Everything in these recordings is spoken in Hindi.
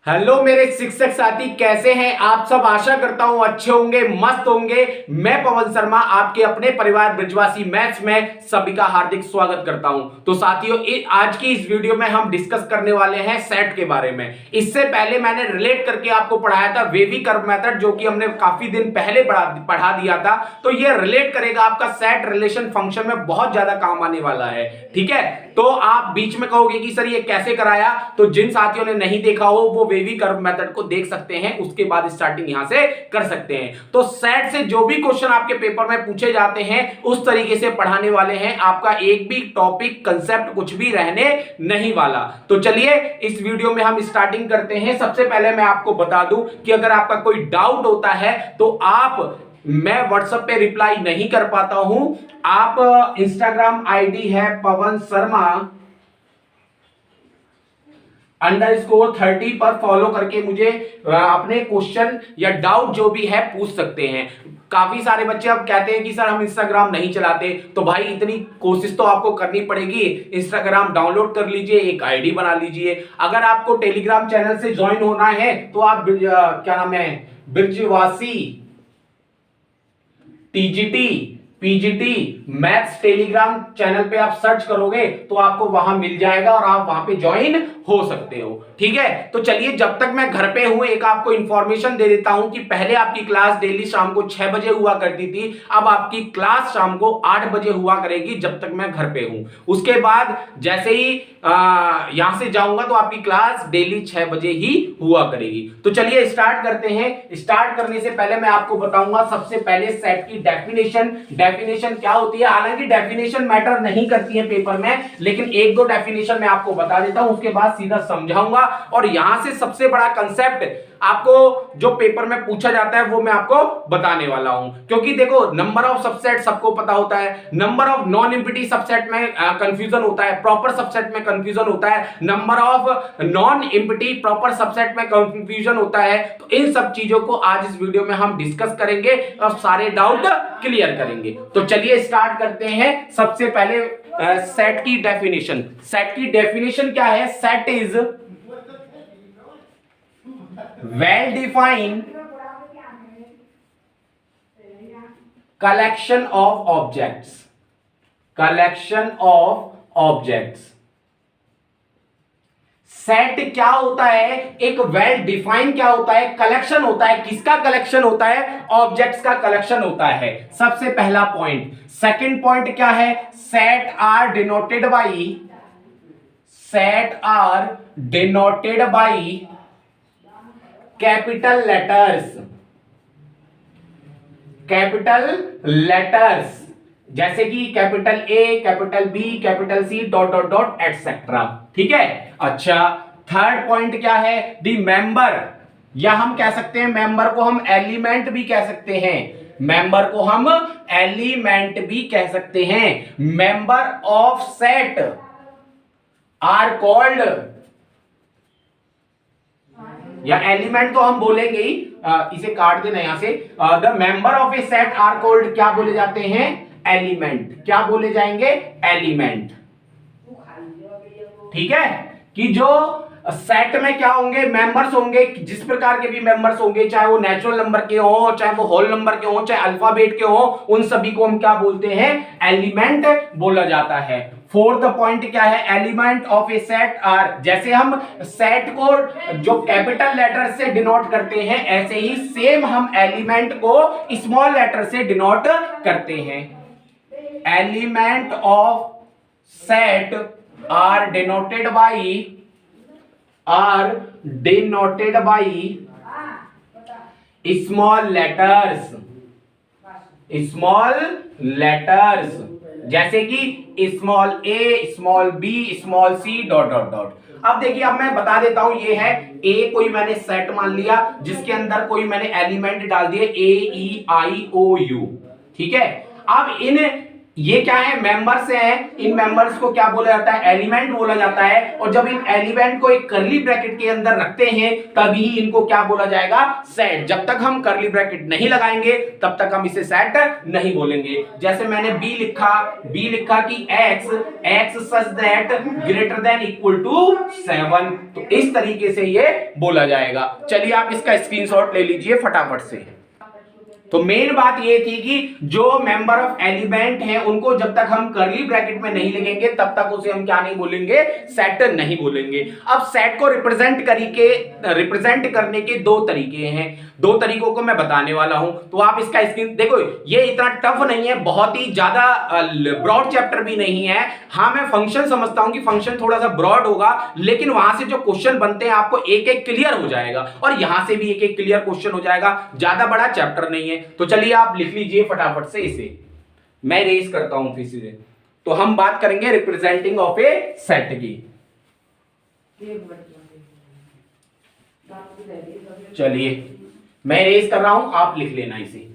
हेलो मेरे शिक्षक साथी, कैसे हैं आप सब। आशा करता हूं अच्छे होंगे, मस्त होंगे। मैं पवन शर्मा आपके अपने परिवार ब्रिजवासी मैथ्स में सभी का हार्दिक स्वागत करता हूं। तो साथियों, आज की इस वीडियो में हम डिस्कस करने वाले हैं सेट के बारे में। इससे पहले मैंने रिलेट करके आपको पढ़ाया था वेवी कर्व मेथड, जो कि हमने काफी दिन पहले पढ़ा दिया था। तो ये रिलेट करेगा, आपका सेट रिलेशन फंक्शन में बहुत ज्यादा काम आने वाला है। ठीक है, तो आप बीच में कहोगे कि सर ये कैसे कराया, तो जिन साथियों ने नहीं देखा हो वो वेवी कर्व मेथड को देख सकते हैं, उसके बाद स्टार्टिंग यहां से कर सकते हैं। तो सेट से जो भी क्वेश्चन आपके पेपर में पूछे जाते हैं उस तरीके से पढ़ाने वाले हैं। आपका एक भी टॉपिक कंसेप्ट कुछ भी रहने नहीं वाला। तो चलिए इस वीडियो में हम स्टार्टिंग करते हैं। सबसे पहले मैं आपको बता दूं कि अगर आपका कोई डाउट होता है तो मैं व्हाट्सएप पे रिप्लाई नहीं कर पाता हूं। आप इंस्टाग्राम आईडी है पवन शर्मा _30 पर फॉलो करके मुझे अपने क्वेश्चन या डाउट जो भी है पूछ सकते हैं। काफी सारे बच्चे अब कहते हैं कि सर हम इंस्टाग्राम नहीं चलाते। तो भाई इतनी कोशिश तो आपको करनी पड़ेगी। इंस्टाग्राम डाउनलोड कर लीजिए, एक आईडी बना लीजिए। अगर आपको टेलीग्राम चैनल से ज्वाइन होना है तो आप क्या नाम है, Brijwasi TGT PGT maths Telegram channel पे आप सर्च करोगे तो आपको वहां मिल जाएगा और आप वहां पे ज्वाइन हो सकते हो। ठीक है, तो चलिए जब तक मैं घर पे हूं एक आपको इंफॉर्मेशन दे देता हूं कि पहले आपकी क्लास डेली शाम को 6 बजे हुआ करती थी, अब आपकी क्लास शाम को 8 बजे हुआ करेगी जब तक मैं घर पे हूं। उसके बाद जैसे ही यहां से जाऊंगा तो आपकी क्लास डेली 6 बजे ही हुआ करेगी। तो चलिए स्टार्ट करते हैं। स्टार्ट करने से पहले मैं आपको बताऊंगा सबसे पहले सेट की डेफिनेशन क्या होती है। हालांकि डेफिनेशन मैटर नहीं करती है पेपर में, लेकिन एक दो डेफिनेशन मैं आपको बता देता हूं, उसके बाद सीधा समझाऊंगा। और यहां से सबसे बड़ा कंसेप्ट आपको जो पेपर में पूछा जाता है वो मैं आपको बताने वाला हूं। क्योंकि देखो, नंबर ऑफ सबसेट सबको पता होता है, number of non empty subset में कंफ्यूजन होता है, प्रॉपर सबसेट में कंफ्यूजन होता है, number of non empty proper subset में कंफ्यूजन होता है। तो इन सब चीजों को आज इस वीडियो में हम डिस्कस करेंगे और सारे डाउट क्लियर करेंगे। तो चलिए स्टार्ट करते हैं। सबसे पहले सेट की डेफिनेशन। सेट की डेफिनेशन क्या है? Set is well defined collection of objects। Set क्या होता है? एक वेल डिफाइन क्या होता है? कलेक्शन होता है। किसका कलेक्शन होता है? ऑब्जेक्ट्स का कलेक्शन होता है। सबसे पहला पॉइंट। सेकंड पॉइंट क्या है? Set are denoted by capital letters, जैसे कि capital A, capital B, capital C, dot dot dot etcetera. ठीक है। अच्छा, थर्ड पॉइंट क्या है? द मेंबर, या हम कह सकते हैं मेंबर को हम एलिमेंट भी कह सकते हैं। मेंबर को हम एलिमेंट भी कह सकते हैं। Member of set are called, या एलिमेंट तो हम बोलेंगे ही, इसे काट देना यहां से। The member of a set are called क्या बोले जाते हैं? एलिमेंट। क्या बोले जाएंगे? एलिमेंट। ठीक है, कि जो सेट में क्या होंगे? मेंबर्स होंगे। जिस प्रकार के भी मेंबर्स होंगे, चाहे वो नेचुरल नंबर के हो, चाहे वो होल नंबर के हो, चाहे अल्फाबेट के हो, उन सभी को हम क्या बोलते हैं? एलिमेंट बोला जाता है। फोर्थ पॉइंट क्या है? Element of a set are, जैसे हम सेट को जो कैपिटल लेटर से डिनोट करते हैं, ऐसे ही सेम हम एलिमेंट को स्मॉल लेटर से डिनोट करते हैं। Element of set are denoted by small letters, जैसे कि small A, small B, small C, dot dot dot. अब देखिए, अब मैं बता देता हूं। ये है ए, कोई मैंने सेट मान लिया जिसके अंदर कोई मैंने एलिमेंट डाल दिए, ए, ई, आई, ओ, यू। ठीक है। अब इन ये क्या है, मेंबर्स हैं, इन मेंबर्स को क्या बोला जाता है, एलिमेंट बोला जाता है। और जब इन एलिमेंट को एक करली ब्रैकेट के अंदर रखते हैं तभी इनको क्या बोला जाएगा, सेट। जब तक हम करली ब्रैकेट नहीं लगाएंगे तब तक हम इसे सेट नहीं बोलेंगे। जैसे मैंने बी लिखा कि x such that greater than equal to 7, तो इस तरीके से ये बोला जाएगा। चलिए आप इसका स्क्रीनशॉट ले लीजिए फटाफट से। तो मेन बात ये थी कि जो मेंबर ऑफ एलिमेंट है उनको जब तक हम करली ब्रैकेट में नहीं लिखेंगे तब तक उसे हम क्या नहीं बोलेंगे, सेट नहीं बोलेंगे। अब सेट को रिप्रेजेंट करने के दो तरीके हैं, दो तरीकों को मैं बताने वाला हूं। तो आप इसका स्क्रीन देखो, ये इतना टफ नहीं है, बहुत ही ज्यादा ब्रॉड चैप्टर भी नहीं है। हाँ मैं फंक्शन समझता हूं कि फंक्शन थोड़ा सा ब्रॉड होगा, लेकिन वहां से जो क्वेश्चन बनते हैं आपको एक एक क्लियर हो जाएगा, और यहां से भी एक एक क्लियर क्वेश्चन हो जाएगा। ज्यादा बड़ा चैप्टर नहीं है। तो चलिए आप लिख लीजिए फटाफट से इसे, मैं रेज करता हूं फिर से। तो हम बात करेंगे रिप्रेजेंटिंग ऑफ ए सेट की। चलिए मैं रेज कर रहा हूं, आप लिख लेना इसे।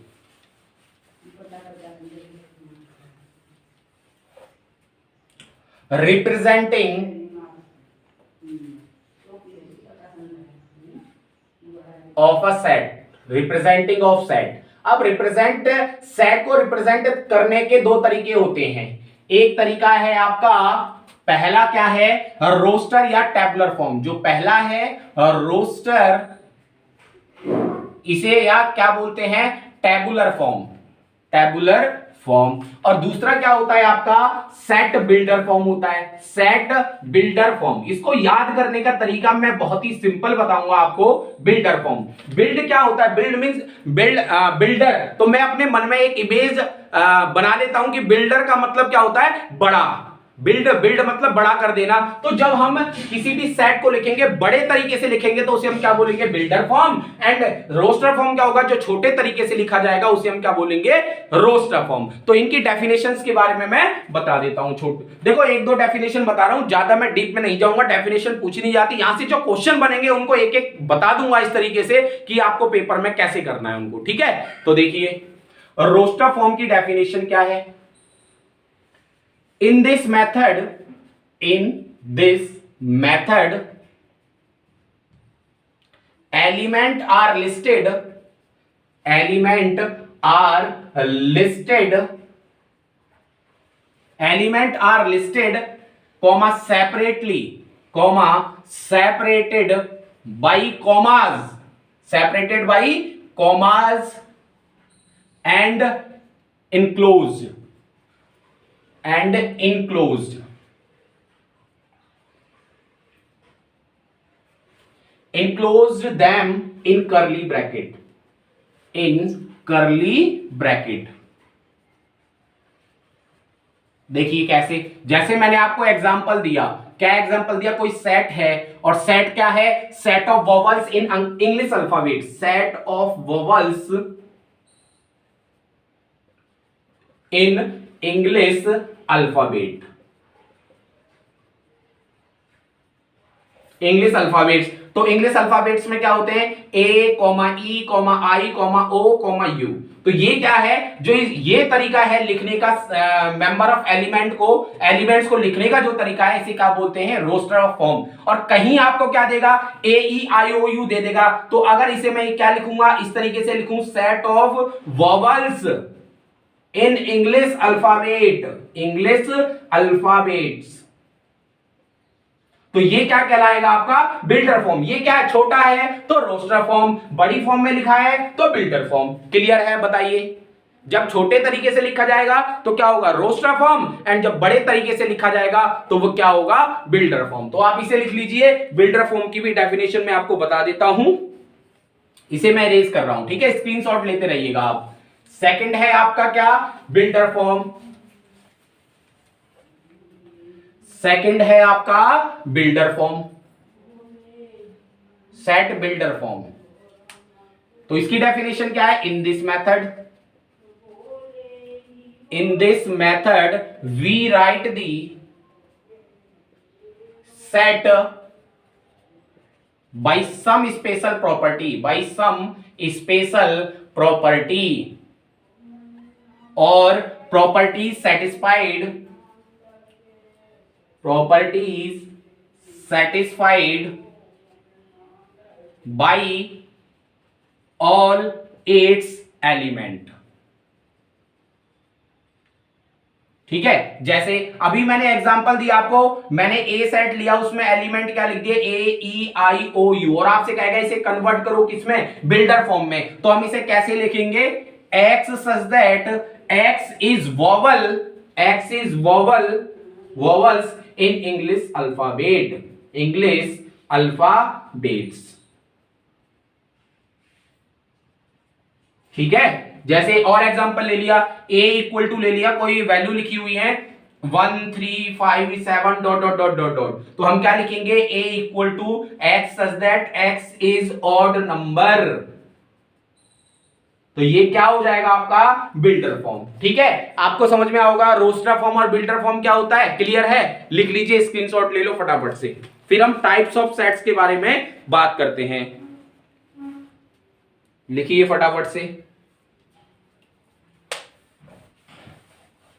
Representing of a set, representing of set. अब रिप्रेजेंट, सेट को रिप्रेजेंट करने के दो तरीके होते हैं। एक तरीका है आपका, पहला क्या है, रोस्टर या टेबुलर फॉर्म। जो पहला है रोस्टर, इसे या क्या बोलते हैं, टेबुलर फॉर्म, टेबुलर फॉर्म। और दूसरा क्या होता है आपका, सेट बिल्डर फॉर्म होता है, सेट बिल्डर फॉर्म। इसको याद करने का तरीका मैं बहुत ही सिंपल बताऊंगा आपको। बिल्डर फॉर्म, बिल्ड क्या होता है, बिल्ड मींस बिल्डर। तो मैं अपने मन में एक इमेज बना लेता हूं कि बिल्डर का मतलब क्या होता है, बड़ा। बिल्ड मतलब बड़ा कर देना। तो जब हम किसी भी सेट को लिखेंगे, बड़े तरीके से लिखेंगे, तो उसे हम क्या बोलेंगे, builder form. And roster form क्या होगा, जो छोटे तरीके से लिखा जाएगा उसे हम क्या बोलेंगे, रोस्टर फॉर्म। तो इनकी डेफिनेशंस के बारे में मैं बता देता हूं। देखो एक दो डेफिनेशन बता रहा हूं, ज्यादा मैं डीप में नहीं जाऊंगा, डेफिनेशन पूछी नहीं जाती। यहां से जो क्वेश्चन बनेंगे उनको एक एक बता दूंगा इस तरीके से कि आपको पेपर में कैसे करना है उनको, ठीक है। तो देखिए रोस्टर फॉर्म की डेफिनेशन क्या है। In this method, element are listed, comma separated by commas and enclosed them in curly bracket, देखिए कैसे, जैसे मैंने आपको एग्जांपल दिया, क्या एग्जांपल दिया, कोई सेट है, और सेट क्या है, set of vowels in English alphabet, set of vowels in English alphabet, English alphabets. तो इंग्लिश अल्फाबेट्स में क्या होते हैं, A comma E comma I comma O comma U. तो ये क्या है, जो ये तरीका है लिखने का, मेंबर ऑफ एलिमेंट्स को लिखने का जो तरीका है, इसे क्या बोलते हैं, रोस्टर ऑफ फॉर्म। और कहीं आपको क्या देगा, ए ई आई ओ यू दे देगा। तो अगर इसे मैं क्या लिखूंगा, इस तरीके से लिखूं, set of vowels in English alphabets, तो ये क्या कहलाएगा आपका, बिल्डर फॉर्म। ये क्या है, छोटा है तो रोस्टर फॉर्म, बड़ी फॉर्म में लिखा है तो बिल्डर फॉर्म। क्लियर है, बताइए। जब छोटे तरीके से लिखा जाएगा तो क्या होगा, रोस्टर फॉर्म, एंड जब बड़े तरीके से लिखा जाएगा तो वो क्या होगा, बिल्डर फॉर्म। तो आप इसे लिख लीजिए। बिल्डर फॉर्म की भी डेफिनेशन मैं आपको बता देता हूं, इसे मैं रेज कर रहा हूं, ठीक है, स्क्रीनशॉट लेते रहिएगा आप। सेकंड है आपका क्या, बिल्डर फॉर्म। सेकंड है आपका builder form, set builder form. तो इसकी डेफिनेशन क्या है, in this method we write the set by some special property और properties satisfied, properties satisfied by all its element। ठीक है, जैसे अभी मैंने एग्जांपल दिया आपको, मैंने ए सेट लिया, उसमें एलिमेंट क्या लिख दिए, ए ई आई ओ यू, और आपसे कहेगा इसे कन्वर्ट करो किसमें, बिल्डर फॉर्म में। तो हम इसे कैसे लिखेंगे, x such that x is vowel, x is vowel, vowels in English alphabet, English alphabets. ठीक है, जैसे और एग्जांपल ले लिया, a इक्वल टू ले लिया, कोई वैल्यू लिखी हुई है 1 3 5 7 dot dot dot dot dot, तो हम क्या लिखेंगे, a equal to x such that x is odd number. तो ये क्या हो जाएगा आपका बिल्डर फॉर्म। ठीक है, आपको समझ में आओगा रोस्टर फॉर्म और बिल्डर फॉर्म क्या होता है, क्लियर है, लिख लीजिए, स्क्रीनशॉट ले लो फटाफट से। फिर हम टाइप्स ऑफ सेट्स के बारे में बात करते हैं, लिखिए फटाफट से।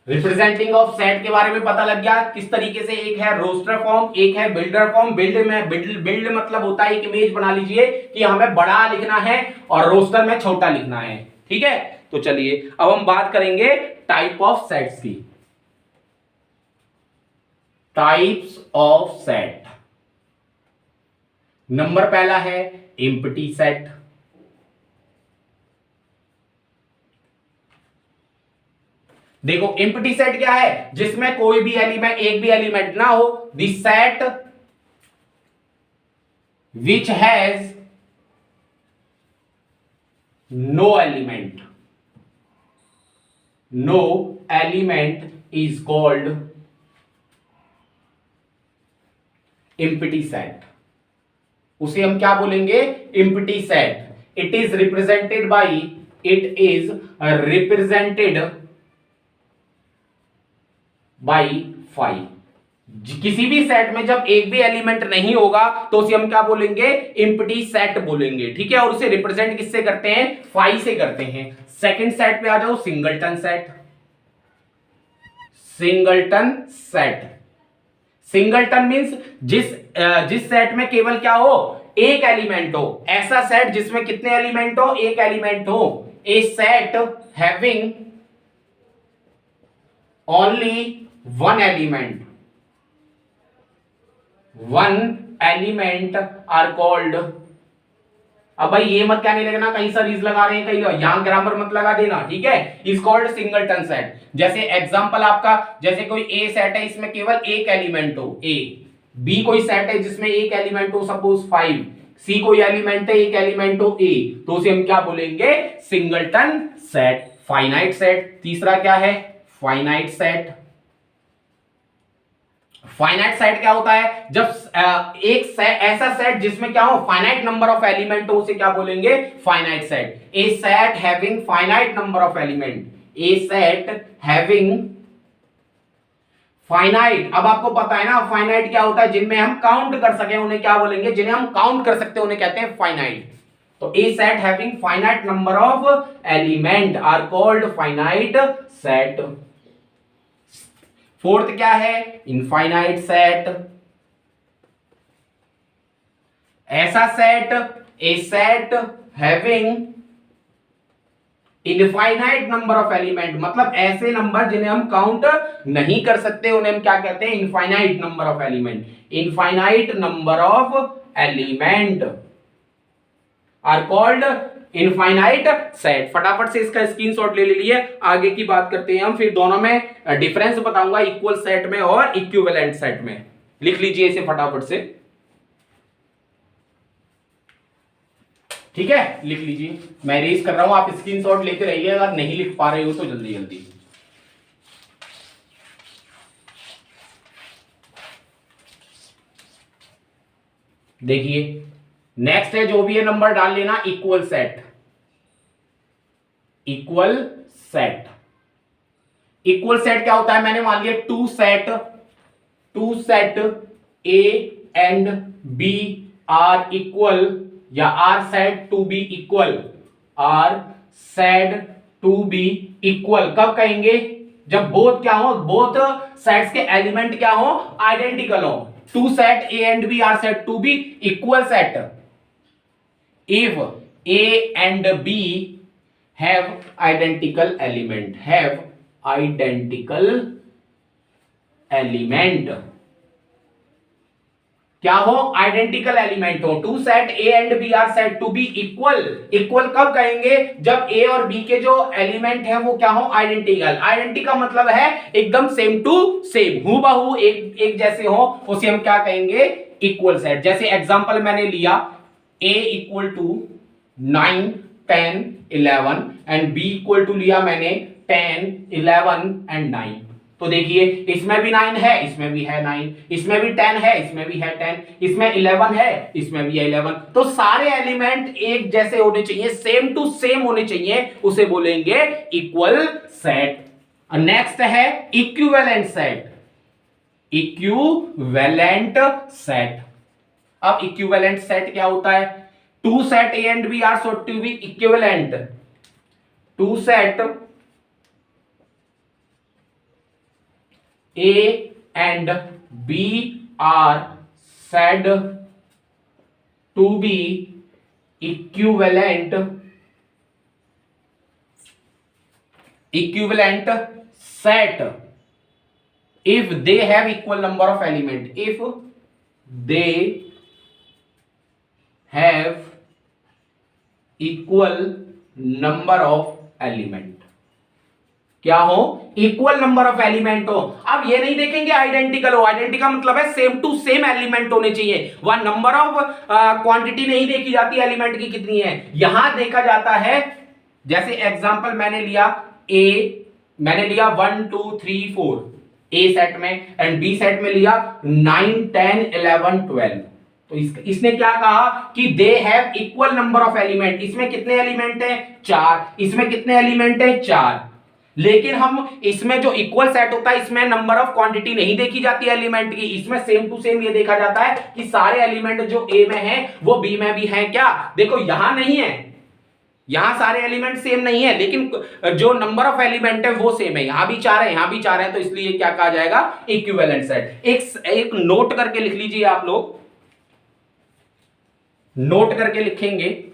रिप्रेजेंटिंग ऑफ सेट के बारे में पता लग गया किस तरीके से, एक है रोस्टर फॉर्म, एक है बिल्डर फॉर्म। बिल्ड मतलब होता है एक इमेज बना लीजिए कि हमें बड़ा लिखना है और रोस्टर में छोटा लिखना है। ठीक है, तो चलिए अब हम बात करेंगे टाइप ऑफ सेट्स की। टाइप्स ऑफ सेट, नंबर पहला है एम्प्टी सेट। देखो एम्प्टी सेट क्या है, जिसमें कोई भी एलिमेंट, एक भी एलिमेंट ना हो। The set which has no element, no element is called empty set. उसे हम क्या बोलेंगे, empty set. It is represented by, it is represented by 5। किसी भी सेट में जब एक भी एलिमेंट नहीं होगा तो उसे हम क्या बोलेंगे, एम्प्टी सेट बोलेंगे। ठीक है, और उसे रिप्रेजेंट किससे करते हैं, 5 से करते हैं। सेकंड सेट पे आ जाओ, singleton set. Singleton set, singleton means जिस सेट में केवल क्या हो, एक एलिमेंट हो। ऐसा सेट जिसमें कितने एलिमेंट हो, एक एलिमेंट हो। A set having only one element are called। अब भाई ये मत कहने लगना कहीं सीरीज लगा रहे हैं, कहीं यहां ग्रामर मत लगा देना। ठीक है, इज कॉल्ड सिंगलटन सेट। जैसे एग्जांपल आपका, जैसे कोई ए सेट है, इसमें केवल एक एलिमेंट हो, ए। बी कोई सेट है जिसमें एक एलिमेंट हो, सपोज 5। सी कोई एलिमेंट है, एक एलिमेंट हो, ए, तो उसे हम क्या बोलेंगे, सिंगलटन सेट। फाइनाइट सेट तीसरा क्या है, फाइनाइट सेट। फाइनाइट सेट क्या होता है, जब एक ऐसा सेट जिसमें क्या हो, फाइनाइट नंबर ऑफ एलिमेंट हो, उसे क्या बोलेंगे, finite set. A set having finite number of element, A set having finite. अब आपको पता है ना फाइनाइट क्या होता है, जिनमें हम काउंट कर सके उन्हें क्या बोलेंगे, जिन्हें हम काउंट कर सकते हैं उन्हें कहते हैं फाइनाइट। तो a set having finite number of element are called finite set. Fourth क्या है, इनफाइनाइट सेट। ऐसा set, a set having infinite number of element, मतलब ऐसे नंबर जिन्हें हम काउंट नहीं कर सकते उन्हें हम क्या कहते हैं, infinite number of element. Infinite number of element are called infinite set. फटाफट से इसका स्क्रीनशॉट ले लीजिए, आगे की बात करते हैं हम। फिर दोनों में डिफरेंस बताऊंगा, इक्वल सेट में और इक्विवेलेंट सेट में। लिख लीजिए इसे फटाफट से, ठीक है, लिख लीजिए। मैं रेज कर रहा हूं, आप स्क्रीनशॉट लेते रहिए, अगर नहीं लिख पा रहे हो तो जल्दी जल्दी। देखिए नेक्स्ट है, जो भी है नंबर डाल लेना, equal set. Equal set, equal set क्या होता है, मैंने मान लिया two set A and B are equal, या are said to be equal, are said to be equal. कब कहेंगे, जब बोथ क्या हो, बोथ सेट्स के एलिमेंट क्या हो, आइडेंटिकल हो। Two set A and B are said to be equal set if A and B have identical element, have identical element. क्या हो, आइडेंटिकल एलिमेंट हो। Two set A and B are said to be equal. Equal कब कहेंगे, जब ए और बी के जो एलिमेंट है वो क्या हो, आइडेंटिकल। आइडेंटिकल मतलब है एकदम सेम टू सेम, हूबहू एक जैसे हो, उसे हम क्या कहेंगे, इक्वल सेट। जैसे एग्जांपल मैंने लिया a equal to 9 10 11 and b equal to लिया मैंने 10 11 एंड 9। तो देखिए इसमें भी 9 है, इसमें भी है 9, इसमें भी 10 है, इसमें भी है 10, इसमें 11 है, इसमें भी है 11। तो सारे एलिमेंट एक जैसे होने चाहिए, सेम टू सेम होने चाहिए, उसे बोलेंगे इक्वल सेट। नेक्स्ट है इक्विवेलेंट सेट। Equivalent set. अब इक्विवेलेंट सेट क्या होता है, two set A and B are said to be equivalent. Two set A and B are said to be equivalent set if they have equal number of element, if they have equal number of element। क्या हो, इक्वल नंबर ऑफ एलिमेंट हो। अब ये नहीं देखेंगे आइडेंटिकल हो, आइडेंटिकल मतलब है सेम टू सेम एलिमेंट होने चाहिए, वह नंबर ऑफ क्वांटिटी नहीं देखी जाती एलिमेंट की कितनी है, यहां देखा जाता है। जैसे एग्जांपल मैंने लिया मैंने लिया 1 2 3 4 ए सेट में एंड बी सेट में लिया 9 10 11 12। तो इसने क्या कहा कि they have equal number of element. इसमें कितने एलिमेंट है, 4, इसमें कितने एलिमेंट है, 4। लेकिन हम इसमें जो इक्वल सेट होता है इसमें नंबर ऑफ क्वांटिटी नहीं देखी जाती एलिमेंट की, इसमें सेम टू सेम ये देखा जाता है कि सारे एलिमेंट जो ए में है वो बी में भी हैं। क्या देखो यहां नहीं है, यहां सारे एलिमेंट सेम नहीं है, लेकिन जो नंबर ऑफ एलिमेंट है वो सेम है, यहां भी 4 है, यहां भी 4 है, तो इसलिए क्या कहा जाएगा, इक्विवेलेंट सेट। एक नोट करके लिख लीजिए, आप लोग नोट करके लिखेंगे,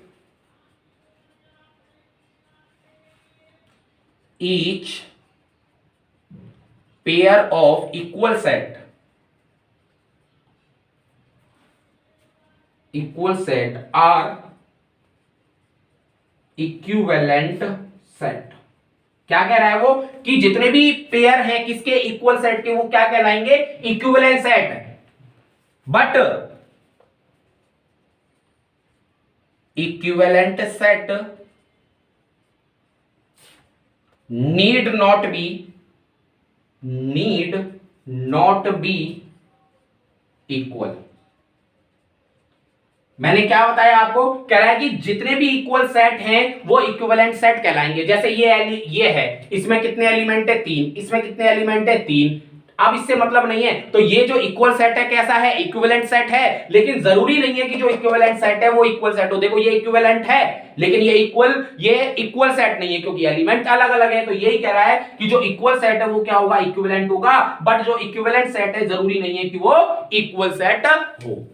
each pair of equal set are equivalent set। क्या कह रहा है वो कि जितने भी पेयर हैं किसके, इक्वल सेट के, वो क्या कहलाएंगे, equivalent set. But equivalent set need not be equal। मैंने क्या बताया आपको, कह रहा है कि जितने भी इक्वल सेट हैं वो इक्विवेलेंट सेट कहलाएंगे। जैसे ये है, इसमें कितने एलिमेंट है, 3, इसमें कितने एलिमेंट है, 3। अब इससे मतलब नहीं है, तो ये जो इक्वल सेट है कैसा है, इक्विवेलेंट सेट है। लेकिन जरूरी नहीं है कि जो इक्विवेलेंट सेट है वो इक्वल सेट हो। देखो ये इक्विवेलेंट है लेकिन ये इक्वल सेट नहीं है क्योंकि एलिमेंट अलग अलग है। तो यही कह रहा है कि जो इक्वल सेट है वो क्या होगा, इक्विवेलेंट होगा। बट जो इक्विवेलेंट सेट है जरूरी नहीं है कि वो इक्वल सेट हो।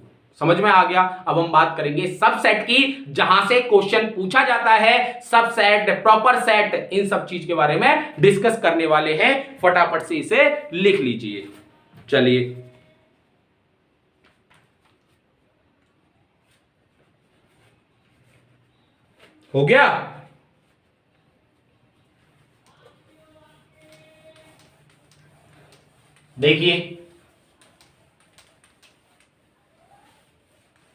समझ में आ गया। अब हम बात करेंगे सबसेट की, जहां से क्वेश्चन पूछा जाता है। सबसेट, प्रॉपर सेट, इन सब चीज के बारे में डिस्कस करने वाले हैं। फटाफट से इसे लिख लीजिए। चलिए हो गया। देखिए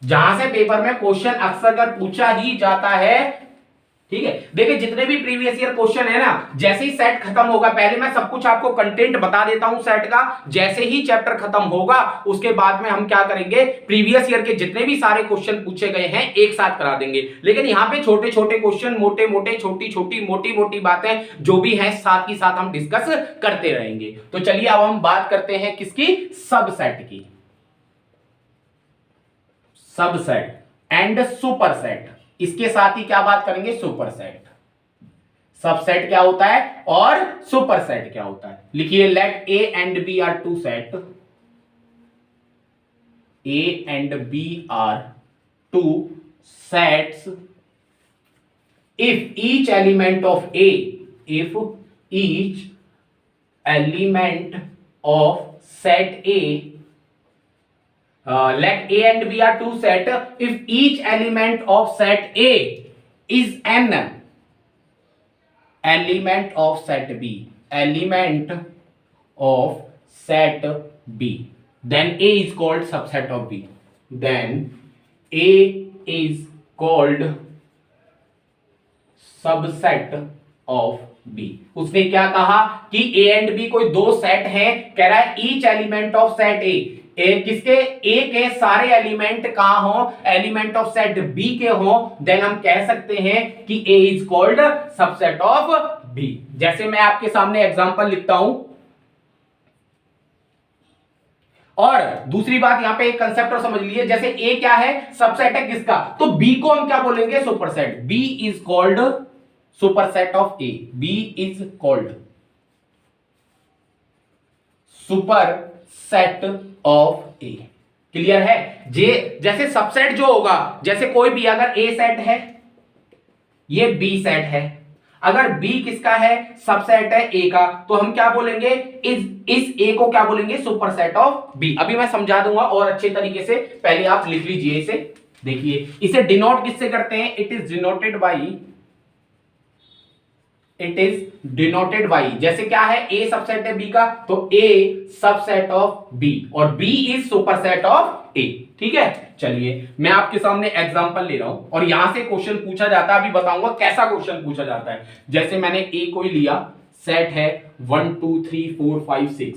जहां से पेपर में क्वेश्चन अक्सर कर पूछा ही जाता है, ठीक है। देखिए जितने भी प्रीवियस ईयर क्वेश्चन है ना, जैसे ही सेट खत्म होगा, पहले मैं सब कुछ आपको कंटेंट बता देता हूं सेट का। जैसे ही चैप्टर खत्म होगा उसके बाद में हम क्या करेंगे, प्रीवियस ईयर के जितने भी सारे क्वेश्चन पूछे गए हैं एक साथ करा देंगे। लेकिन यहां पे छोटे छोटे क्वेश्चन, मोटे मोटे, छोटी छोटी, मोटी मोटी बातें जो भी हैं साथ ही साथ हम डिस्कस करते रहेंगे। तो चलिए अब हम बात करते हैं किसकी, सबसेट की। सबसेट एंड सुपरसेट, इसके साथ ही क्या बात करेंगे, सुपरसेट। सबसेट क्या होता है और सुपरसेट क्या होता है। लिखिए let A and B are two set, A and B are two sets if each element of A, if each element of set A, let A and B are two set, if each element of set A is an element of set B, element of set B, then A is called subset of B, then A is called subset of B. उसने क्या कहा कि ए एंड बी कोई दो सेट हैं, कह रहा है ईच एलिमेंट ऑफ सेट ए, किसके ए के सारे एलिमेंट कहां हो, एलिमेंट ऑफ सेट बी के हो, देन हम कह सकते हैं कि A is called subset of B. जैसे मैं आपके सामने एग्जांपल लिखता हूं, और दूसरी बात यहां पे एक कंसेप्ट और समझ लीजिए, जैसे ए क्या है, सबसेट है किसका, तो बी को हम क्या बोलेंगे, superset. B is called superset of A, B is called superset of A. Clear है। जैसे सबसेट जो होगा, जैसे कोई भी अगर ए सेट है, ये बी सेट है, अगर बी किसका है, सबसेट है ए का, तो हम क्या बोलेंगे, इस ए को क्या बोलेंगे, सुपरसेट ऑफ बी। अभी मैं समझा दूंगा और अच्छे तरीके से, पहले आप लिख लीजिए इसे। देखिए इसे डिनोट किससे करते हैं, इट इज डिनोटेड बाई, जैसे क्या है, ए सबसेट है बी का, तो ए सबसेट ऑफ बी और बी इज सुपरसेट ऑफ ए। ठीक है, चलिए मैं आपके सामने एग्जांपल ले रहा हूं और यहां से क्वेश्चन पूछा जाता है, अभी बताऊंगा कैसा क्वेश्चन पूछा जाता है। जैसे मैंने ए को ही लिया, सेट है 1 2 3 4 5 6,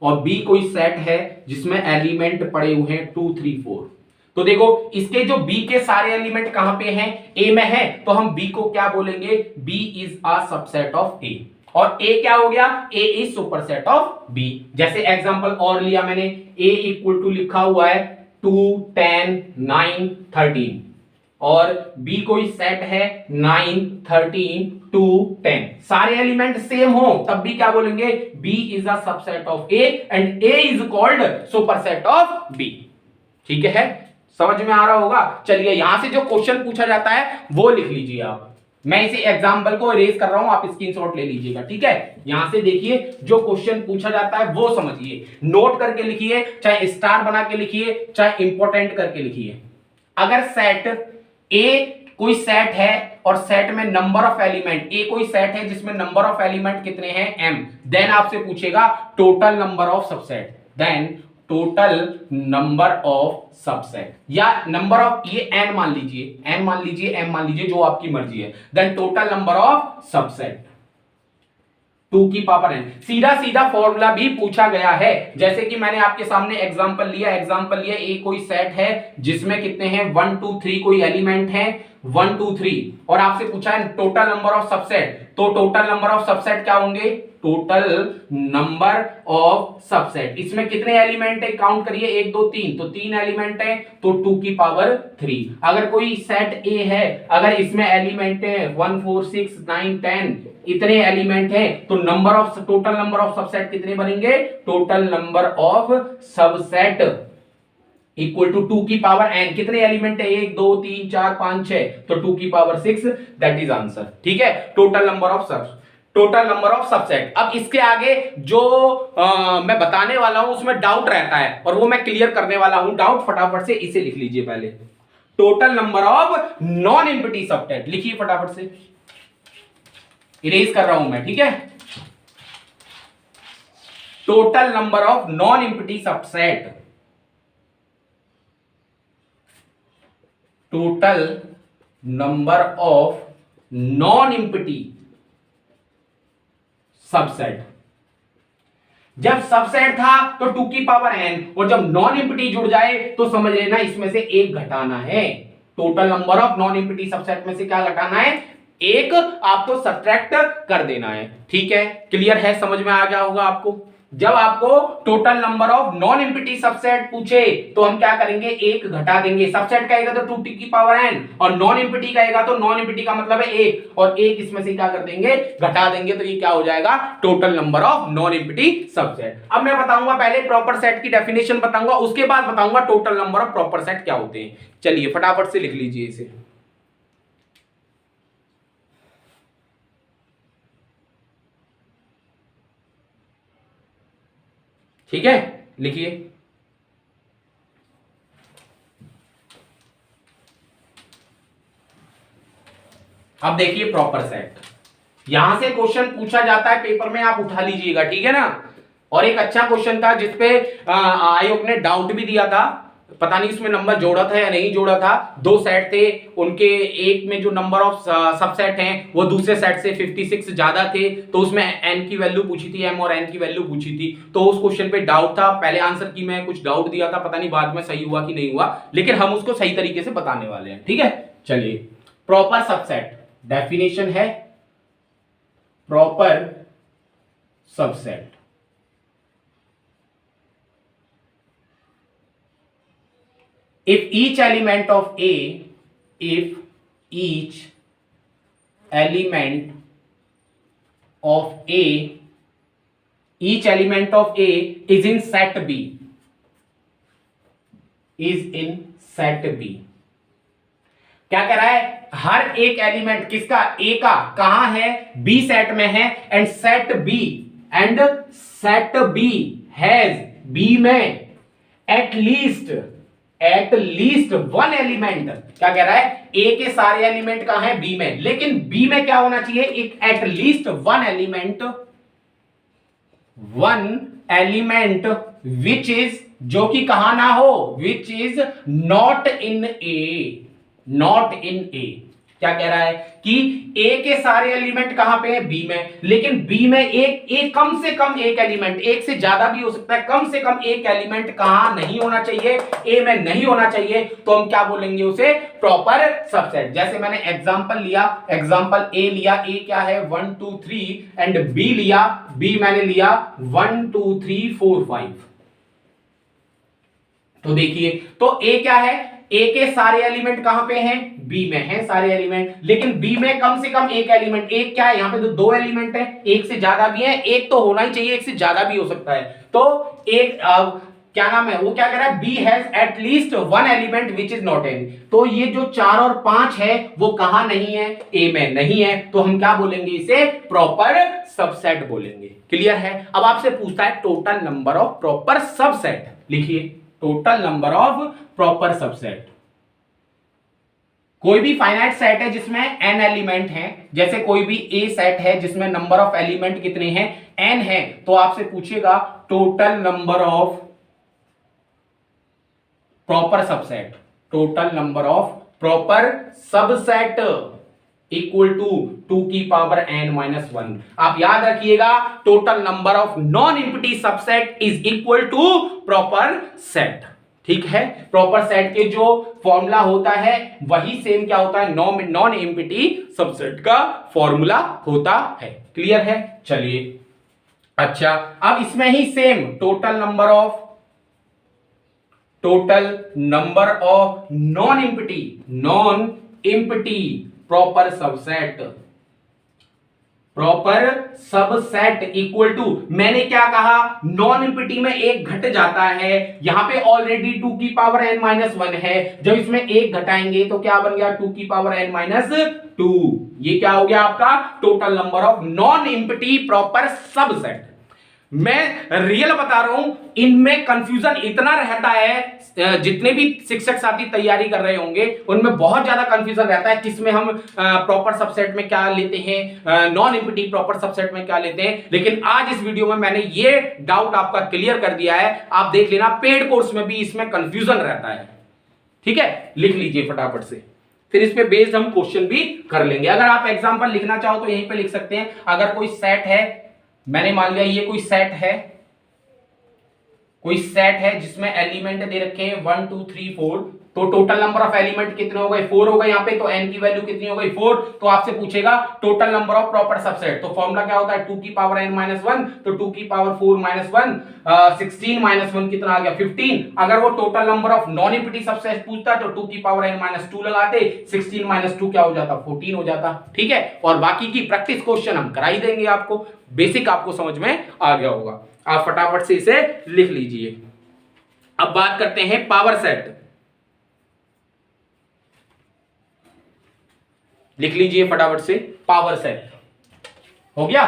और बी कोई सेट है जिसमें एलिमेंट पड़े हुए हैं 2 3 4। तो देखो इसके जो बी के सारे एलिमेंट कहां पे हैं, ए में है, तो हम बी को क्या बोलेंगे, B is a subset of A, और ए क्या हो गया, A is superset of B. जैसे एग्जांपल और लिया मैंने, ए इक्वल टू लिखा हुआ है 2 10 9 13, और बी कोई सेट है 9 13 2 10, सारे एलिमेंट सेम हो तब भी क्या बोलेंगे, B is a subset of A and A is called superset of B. ठीक है, समझ में आ रहा होगा। चलिए यहां से जो क्वेश्चन पूछा जाता है वो लिख लीजिए आप, मैं इसे एग्जांपल को इरेज कर रहा हूं, आप स्क्रीनशॉट ले लीजिएगा। ठीक है, यहां से देखिए जो क्वेश्चन पूछा जाता है वो समझिए, नोट करके लिखिए, चाहे स्टार बना के लिखिए, चाहे इंपॉर्टेंट करके लिखिए। अगर सेट ए कोई सेट है और सेट में नंबर ऑफ एलिमेंट, ए कोई सेट है जिसमें नंबर ऑफ एलिमेंट कितने हैं, m, देन आपसे पूछेगा total number of subset, then total number of subset, या नंबर ऑफ, ये n मान लीजिए, m मान लीजिए, जो आपकी मर्जी है, then total number of subset 2 की पावर n। सीधा सीधा फॉर्मूला भी पूछा गया है, जैसे कि मैंने आपके सामने एग्जांपल लिया, ए कोई सेट है जिसमें कितने हैं 1 2 3 कोई एलिमेंट है 1 2 3, और आपसे पूछा है टोटल नंबर ऑफ सबसेट, तो टोटल नंबर ऑफ सबसेट क्या होंगे, टोटल नंबर ऑफ सबसेट, इसमें कितने एलिमेंट है, काउंट करिए 1 2 3, तो 3 एलिमेंट है, तो 2 की पावर 3। अगर कोई सेट ए है, अगर इसमें एलिमेंट है 1 4 6 9 10, इतने एलिमेंट है, तो number of, total number of subset कितने बनेंगे, total number of subset equal to 2 की पावर n, कितने एलिमेंट है 1 2 3 4 5 6, तो 2 की पावर 6, दैट इज आंसर। ठीक है, टोटल नंबर ऑफ सबसेट। अब इसके आगे जो मैं बताने वाला हूं उसमें डाउट रहता है और वो मैं क्लियर करने वाला हूं, डाउट फटाफट से इसे लिख लीजिए पहले, total number of non empty subset, लिखिए फटाफट से, इरेज कर रहा हूं मैं। ठीक है, total number of non empty subset, total number of non empty subset. जब सबसेट था तो 2 की पावर n, और जब नॉन एम्प्टी जुड़ जाए तो समझ लेना इसमें से एक घटाना है, total number of non empty subset में से क्या घटाना है, एक आपको सब्ट्रैक्ट कर देना है। ठीक है, क्लियर है, समझ में आ गया होगा आपको। जब आपको total number of non empty subset पूछे तो हम क्या करेंगे, एक घटा देंगे। सबसेट कहेगा तो 2 की पावर n, और नॉन एम्प्टी कहेगा तो नॉन एम्प्टी का मतलब है एक, और एक इसमें से क्या कर देंगे, घटा देंगे, तो ये क्या हो जाएगा, total number of non empty subset. अब मैं बताऊंगा पहले प्रॉपर सेट की डेफिनेशन बताऊंगा, उसके बाद बताऊंगा total number of proper set क्या होते हैं। चलिए फटाफट से लिख लीजिए इसे। ठीक है, लिखिए। अब देखिए प्रॉपर सेट, यहां से क्वेश्चन पूछा जाता है पेपर में, आप उठा लीजिएगा, ठीक है ना। और एक अच्छा क्वेश्चन था जिसपे आयोग ने डाउट भी दिया था, पता नहीं इसमें नंबर जोड़ा था या नहीं जोड़ा था। दो सेट थे, उनके एक में जो नंबर ऑफ सबसेट हैं वो दूसरे सेट से 56 ज्यादा थे, तो उसमें n की वैल्यू पूछी थी, m और n की वैल्यू पूछी थी। तो उस क्वेश्चन पे डाउट था, पहले आंसर की मैं कुछ डाउट दिया था, पता नहीं बाद में सही हुआ कि नहीं हुआ, लेकिन हम उसको सही तरीके से बताने वाले हैं, ठीक है। चलिए, प्रॉपर सबसेट डेफिनेशन है, proper subset if each element of A, if each element of A, each element of A is in set B, is in set B, क्या कह रहा है, हर एक एलिमेंट किसका, ए का, कहां है, बी सेट में है, and set B has, B में एट लीस्ट वन एलिमेंट, क्या कह रहा है, ए के सारे एलिमेंट कहां है, बी में, लेकिन बी में क्या होना चाहिए, एक eight least one element which is, जो कि कहां ना हो, विच इज नॉट इन ए, क्या कह रहा है कि ए के सारे एलिमेंट कहां पे है, बी में, लेकिन बी में एक कम से कम एक एलिमेंट, एक से ज्यादा भी हो सकता है, कम से कम एक एलिमेंट कहां नहीं होना चाहिए, ए में नहीं होना चाहिए, तो हम क्या बोलेंगे उसे, प्रॉपर सबसेट। जैसे मैंने एग्जांपल लिया, एग्जांपल ए लिया, ए क्या है 1 2 3, एंड बी लिया, बी मैंने लिया 1 2 3 4 5। तो देखिए, तो ए क्या है, ए के सारे एलिमेंट कहां पे हैं, बी में है सारे एलिमेंट, लेकिन बी में कम से कम एक एलिमेंट, एक क्या है, यहां पे तो दो एलिमेंट है, एक से ज्यादा भी है, एक तो होना ही चाहिए, एक से ज्यादा भी हो सकता है, तो एक क्या नाम है, वो क्या कह रहा है, B has at least one element which is not in, तो ये जो 4 और 5 है वो कहां नहीं है, ए में नहीं है, तो हम क्या बोलेंगे, इसे प्रॉपर सबसेट बोलेंगे। क्लियर है। अब आपसे पूछता है total number of proper subset, लिखिए total number of proper subset. कोई भी फाइनाइट सेट है जिसमें n एलिमेंट हैं, जैसे कोई भी ए सेट है जिसमें नंबर ऑफ एलिमेंट कितने हैं, n है, तो आपसे पूछेगा total number of proper subset, total number of proper subset equal to 2 की पावर n-1। आप याद रखिएगा, total number of non empty subset is equal to proper set, ठीक है। प्रॉपर सेट के जो फॉर्मूला होता है वही सेम क्या होता है, नॉन एम्प्टी सबसेट का फॉर्मूला होता है। क्लियर है। चलिए, अच्छा, अब इसमें ही same total number of non empty proper subset equal to, मैंने क्या कहा, नॉन एम्प्टी में एक घट जाता है, यहां पे ऑलरेडी 2 की पावर n-1 है, जब इसमें एक घटाएंगे तो क्या बन गया, 2 की पावर n-2। ये क्या हो गया आपका total number of non empty proper subset. मैं रियल बता रहा हूं, इनमें कंफ्यूजन इतना रहता है, जितने भी शिक्षक साथी तैयारी कर रहे होंगे उनमें बहुत ज्यादा कंफ्यूजन रहता है, किसमें हम प्रॉपर सबसेट में क्या लेते हैं, नॉन एम्प्टी प्रॉपर सबसेट में क्या लेते हैं। लेकिन आज इस वीडियो में मैंने ये डाउट आपका क्लियर कर दिया है, आप देख लेना, पेड कोर्स में भी इसमें कंफ्यूजन रहता है, ठीक है। लिख लीजिए फटाफट से, फिर इस पे बेस्ड हम क्वेश्चन भी कर लेंगे। अगर आप एग्जांपल लिखना चाहो तो यहीं पे लिख सकते हैं। अगर कोई सेट है, मैंने मान लिया ये कोई सेट है, कोई सेट है जिसमें एलिमेंट दे रखे हैं 1 2 3 4, तो टोटल नंबर ऑफ एलिमेंट कितने हो गए? 4 हो गए यहाँ पे, तो n की वैल्यू कितनी हो गई? 4। तो आपसे पूछेगा total number of proper subset, तो फॉर्मूला क्या होता है? 2 की पावर n माइनस 1, तो 2 की पावर 4 माइनस 1, 16 माइनस 1 कितना आ गया? 15। अगर वो total number of non empty subset पूछता तो 2 की पावर n माइनस 2 लगाते, 16 माइनस 2 क्या हो जाता? 14 हो जाता। ठीक है, और बाकी की प्रैक्टिस क्वेश्चन हम करा ही देंगे आपको, बेसिक आपको समझ में आ गया होगा। आप फटाफट से इसे लिख लीजिए। अब बात करते हैं पावर सेट। लिख लीजिए फटाफट से, पावर सेट हो गया।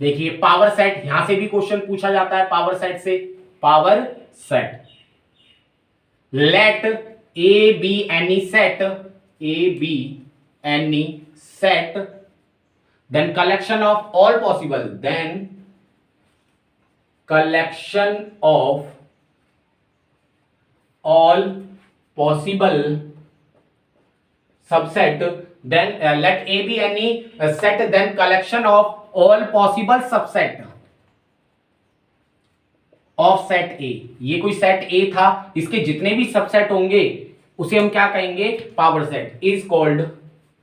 देखिए पावर सेट, यहां से भी क्वेश्चन पूछा जाता है पावर सेट से। Power set, let A be any set, A be any set, then collection of all possible, then collection of all possible subset, then let A be any set, then collection of all possible subset of set A। ये कोई सेट A था, इसके जितने भी सबसेट होंगे उसे हम क्या कहेंगे? Power set is called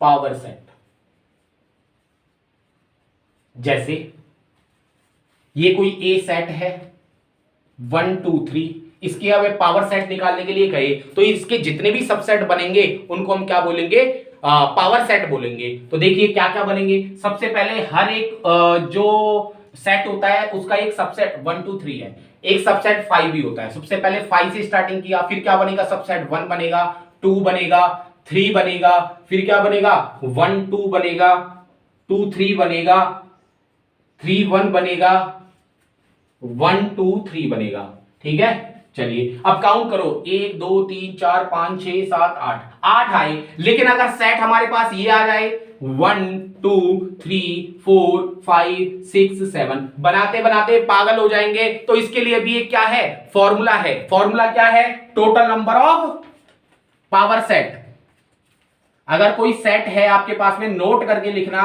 power set. जैसे ये कोई ए सेट है 1 2 3, इसके अब पावर सेट निकालने के लिए कहे तो इसके जितने भी सबसेट बनेंगे उनको हम क्या बोलेंगे? पावर सेट बोलेंगे। तो देखिए क्या क्या बनेंगे। सबसे पहले हर एक जो सेट होता है उसका एक सबसेट 1 2 3 है, एक सबसेट 5 भी होता है। सबसे पहले 5 से स्टार्टिंग किया, फिर क्या बनेगा? सबसेट 1 बनेगा, 2 बनेगा, 3 बनेगा, फिर क्या बनेगा? 1 2 बनेगा, 2 3 बनेगा, 3 1 बनेगा, 1 2 3 बनेगा। ठीक है, चलिए अब काउंट करो, 1 2 3 4 5 6 7 8 आए। लेकिन अगर सेट हमारे पास ये आ जाए 1 2 3 4 5 6 7, बनाते बनाते पागल हो जाएंगे। तो इसके लिए भी एक क्या है? फॉर्मूला है। फॉर्मूला क्या है? Total number of power set. अगर कोई सेट है आपके पास में, नोट करके लिखना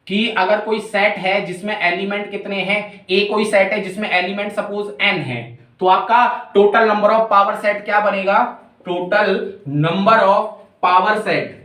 कि अगर कोई सेट है जिसमें एलिमेंट कितने हैं, ए कोई सेट है जिसमें एलिमेंट सपोज n है, तो आपका total number of power set क्या बनेगा? Total number of power set,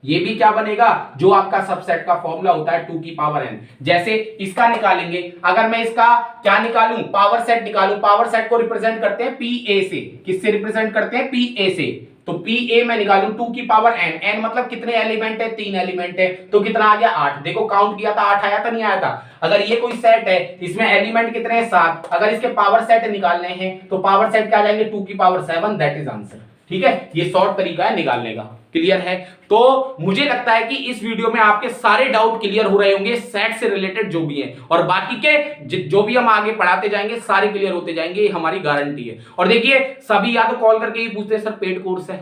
ये भी क्या बनेगा? जो आपका सबसेट का फॉर्मूला होता है 2 की पावर n। जैसे इसका निकालेंगे, अगर मैं इसका क्या निकालूं? पावर सेट निकालूं। पावर सेट को रिप्रेजेंट करते हैं PA से। किससे रिप्रेजेंट करते हैं? PA से। तो PA में निकालूं 2 की पावर n, n मतलब कितने एलिमेंट है? 3 एलिमेंट है, तो कितना आ गया? 8। देखो काउंट किया था 8 आया था, नहीं आया था? अगर ये कोई सेट है इसमें एलिमेंट कितने हैं? 7। अगर इसके पावर सेट निकालने हैं तो पावर सेट क्या आ जाएंगे? 2 की पावर 7, दैट इज आंसर। ठीक है, ये शॉर्ट तरीका है निकालने का। क्लियर है? तो मुझे लगता है कि इस वीडियो में आपके सारे डाउट क्लियर हो रहे होंगे, सेट से रिलेटेड जो भी है, और बाकी के जो भी हम आगे पढ़ाते जाएंगे सारे क्लियर होते जाएंगे, ये हमारी गारंटी है। और देखिए सभी या तो कॉल करके ही पूछते हैं सर पेड कोर्स है।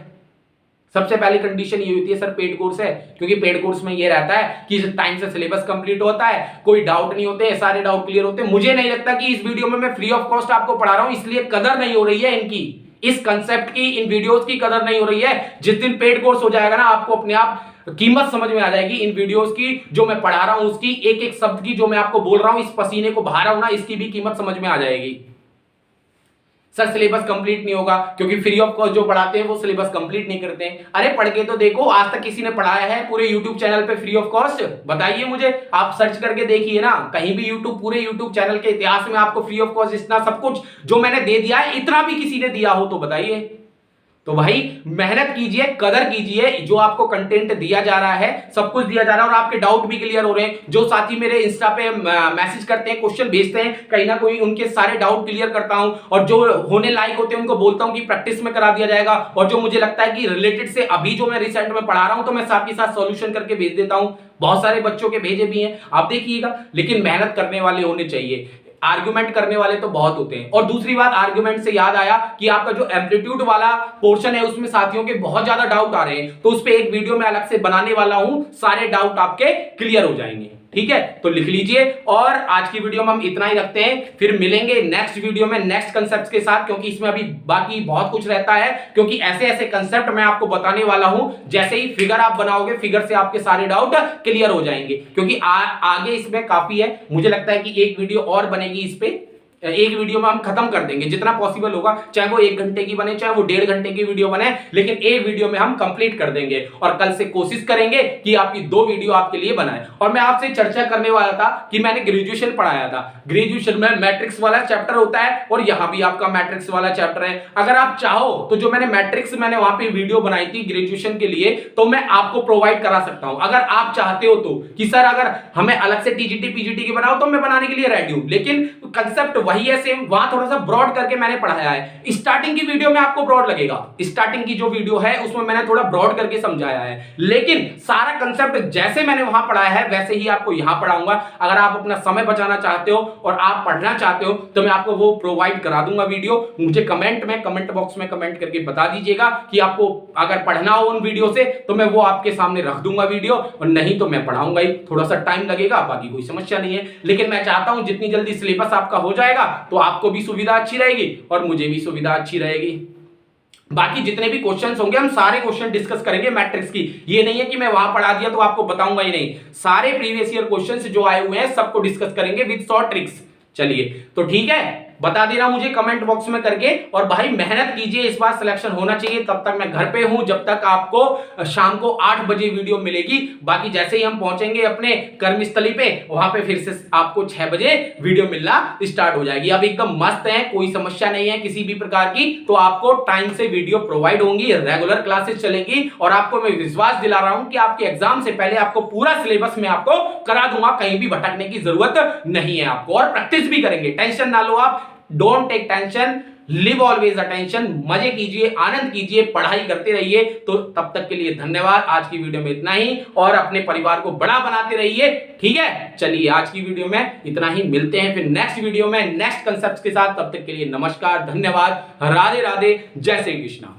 सबसे पहली कंडीशन ये होती है सर पेड कोर्स है, क्योंकि पेड कोर्स में ये रहता है कि टाइम से सिलेबस कंप्लीट होता है, कोई डाउट नहीं होते, सारे डाउट क्लियर होते हैं। मुझे नहीं लगता कि इस वीडियो में मैं फ्री ऑफ कॉस्ट आपको पढ़ा रहा हूं, इसलिए कदर नहीं हो रही है इनकी, इस कंसेप्ट की, इन वीडियोस की कदर नहीं हो रही है। जिस दिन पेड कोर्स हो जाएगा ना, आपको अपने आप कीमत समझ में आ जाएगी इन वीडियोस की, जो मैं पढ़ा रहा हूं उसकी, एक एक शब्द की, जो मैं आपको बोल रहा हूं, इस पसीने को बहा रहा हूं ना, इसकी भी कीमत समझ में आ जाएगी। सर सिलेबस कंप्लीट नहीं होगा, क्योंकि फ्री ऑफ कॉस्ट जो पढ़ाते हैं वो सिलेबस कंप्लीट नहीं करते हैं। अरे पढ़ के तो देखो, आज तक किसी ने पढ़ाया है पूरे यूट्यूब चैनल पे फ्री ऑफ कॉस्ट? बताइए मुझे, आप सर्च करके देखिए ना कहीं भी, यूट्यूब पूरे यूट्यूब चैनल के इतिहास में आपको फ्री ऑफ कॉस्ट इतना सब कुछ जो मैंने दे दिया है, इतना भी किसी ने दिया हो तो बताइए। तो भाई मेहनत कीजिए, कदर कीजिए, जो आपको कंटेंट दिया जा रहा है सब कुछ दिया जा रहा है, और आपके डाउट भी क्लियर हो रहे हैं। जो साथी मेरे इंस्टा पे मैसेज करते हैं, क्वेश्चन भेजते हैं, कहीं ना कोई उनके सारे डाउट क्लियर करता हूं, और जो होने लायक होते हैं उनको बोलता हूं कि प्रैक्टिस में करा दिया जाएगा, और जो मुझे लगता है कि रिलेटेड से अभी जो मैं रिसेंट में पढ़ा रहा हूं तो मैं साथ के साथ सॉल्यूशन करके भेज देता हूं। बहुत सारे बच्चों के भेजे भी हैं, आप देखिएगा। लेकिन मेहनत करने वाले होने चाहिए, आर्गुमेंट करने वाले तो बहुत होते हैं। और दूसरी बात, आर्गुमेंट से याद आया कि आपका जो एम्पलीट्यूड वाला पोर्शन है उसमें साथियों के बहुत ज्यादा डाउट आ रहे हैं, तो उस पर एक वीडियो में अलग से बनाने वाला हूं, सारे डाउट आपके क्लियर हो जाएंगे। ठीक है, तो लिख लीजिए। और आज की वीडियो में हम इतना ही रखते हैं, फिर मिलेंगे नेक्स्ट वीडियो में नेक्स्ट कंसेप्ट के साथ, क्योंकि इसमें अभी बाकी बहुत कुछ रहता है, क्योंकि ऐसे ऐसे कंसेप्ट मैं आपको बताने वाला हूं, जैसे ही फिगर आप बनाओगे फिगर से आपके सारे डाउट क्लियर हो जाएंगे, क्योंकि आगे इसमें काफी है। मुझे लगता है कि एक वीडियो और बनेगी इस पे, एक वीडियो में हम खत्म कर देंगे जितना पॉसिबल होगा, चाहे वो 1 घंटे की बने चाहे वो 1.5 घंटे की वीडियो बने, लेकिन एक वीडियो में हम कंप्लीट कर देंगे। और कल से कोशिश करेंगे कि आपकी 2 वीडियो आपके लिए बनाए। और मैं आपसे चर्चा करने वाला था कि मैंने ग्रेजुएशन पढ़ाया था, ग्रेजुएशन में मैट्रिक्स वाला चैप्टर होता है और यहां भी आपका मैट्रिक्स वाला चैप्टर है। अगर आप चाहो तो जो मैंने मैट्रिक्स मैंने वहां पे वीडियो बनाई थी ग्रेजुएशन के लिए, तो मैं आपको प्रोवाइड करा सकता हूं, अगर आप चाहते हो तो, कि सर अगर हमें अलग से टीजीटी पीजीटी की बनाओ, तो मैं बनाने के लिए रेडी हूं। लेकिन कंसेप्ट वही है सेम, वहां थोड़ा सा ब्रॉड करके मैंने पढ़ाया है। स्टार्टिंग की वीडियो में आपको ब्रॉड लगेगा, स्टार्टिंग की जो वीडियो है उसमें मैंने थोड़ा ब्रॉड करके समझाया है, लेकिन सारा कंसेप्ट जैसे मैंने वहां पढ़ाया है वैसे ही आपको यहां पढ़ाऊंगा। अगर आप अपना समय बचाना चाहते हो और आप पढ़ना चाहते हो तो मैं आपको वो प्रोवाइड करा दूंगा वीडियो। मुझे कमेंट बॉक्स में कमेंट करके बता दीजिएगा कि आपको अगर पढ़ना हो उन वीडियो से, तो मैं वो आपके सामने रख दूंगा वीडियो, और नहीं तो मैं पढ़ाऊंगा ही। थोड़ा सा टाइम लगेगा, बाकी कोई समस्या नहीं है, लेकिन मैं चाहता हूं जितनी जल्दी सिलेबस आपका हो जाएगा तो आपको भी सुविधा अच्छी रहेगी और मुझे भी सुविधा अच्छी रहेगी। बाकी जितने भी क्वेश्चंस होंगे हम सारे क्वेश्चन डिस्कस करेंगे मैट्रिक्स की। ये नहीं है कि मैं वहां पढ़ा दिया तो आपको बताऊंगा ही नहीं, सारे प्रीवियस ईयर क्वेश्चंस जो आए हुए हैं सबको डिस्कस करेंगे विद शॉर्ट ट्रिक्स। चलिए तो ठीक है, बता देना मुझे कमेंट बॉक्स में करके। और भाई मेहनत कीजिए, इस बार सिलेक्शन होना चाहिए। तब तक मैं घर पे हूं, जब तक आपको शाम को 8 बजे वीडियो मिलेगी। बाकी जैसे ही हम पहुंचेंगे अपने कर्मस्थली पे, वहां पे फिर से आपको 6 बजे वीडियो मिलना स्टार्ट हो जाएगी। अब एकदम मस्त है, कोई समस्या नहीं है किसी भी प्रकार की, तो आपको टाइम से वीडियो प्रोवाइड होंगी, रेगुलर क्लासेस चलेंगी। और आपको मैं विश्वास दिला रहा हूं कि आपके एग्जाम से पहले आपको पूरा सिलेबस में आपको करा दूंगा, कहीं भी भटकने की जरूरत नहीं है आपको। और प्रैक्टिस भी करेंगे, टेंशन ना लो आप, don't take tension, live always attention. मजे कीजिए, आनंद कीजिए, पढ़ाई करते रहिए। तो तब तक के लिए धन्यवाद। आज की वीडियो में इतना ही, और अपने परिवार को बड़ा बनाते रहिए, ठीक है। चलिए आज की वीडियो में इतना ही, मिलते हैं फिर नेक्स्ट वीडियो में नेक्स्ट कंसेप्ट के साथ। तब तक के लिए नमस्कार, धन्यवाद, राधे राधे, जय श्री कृष्णा।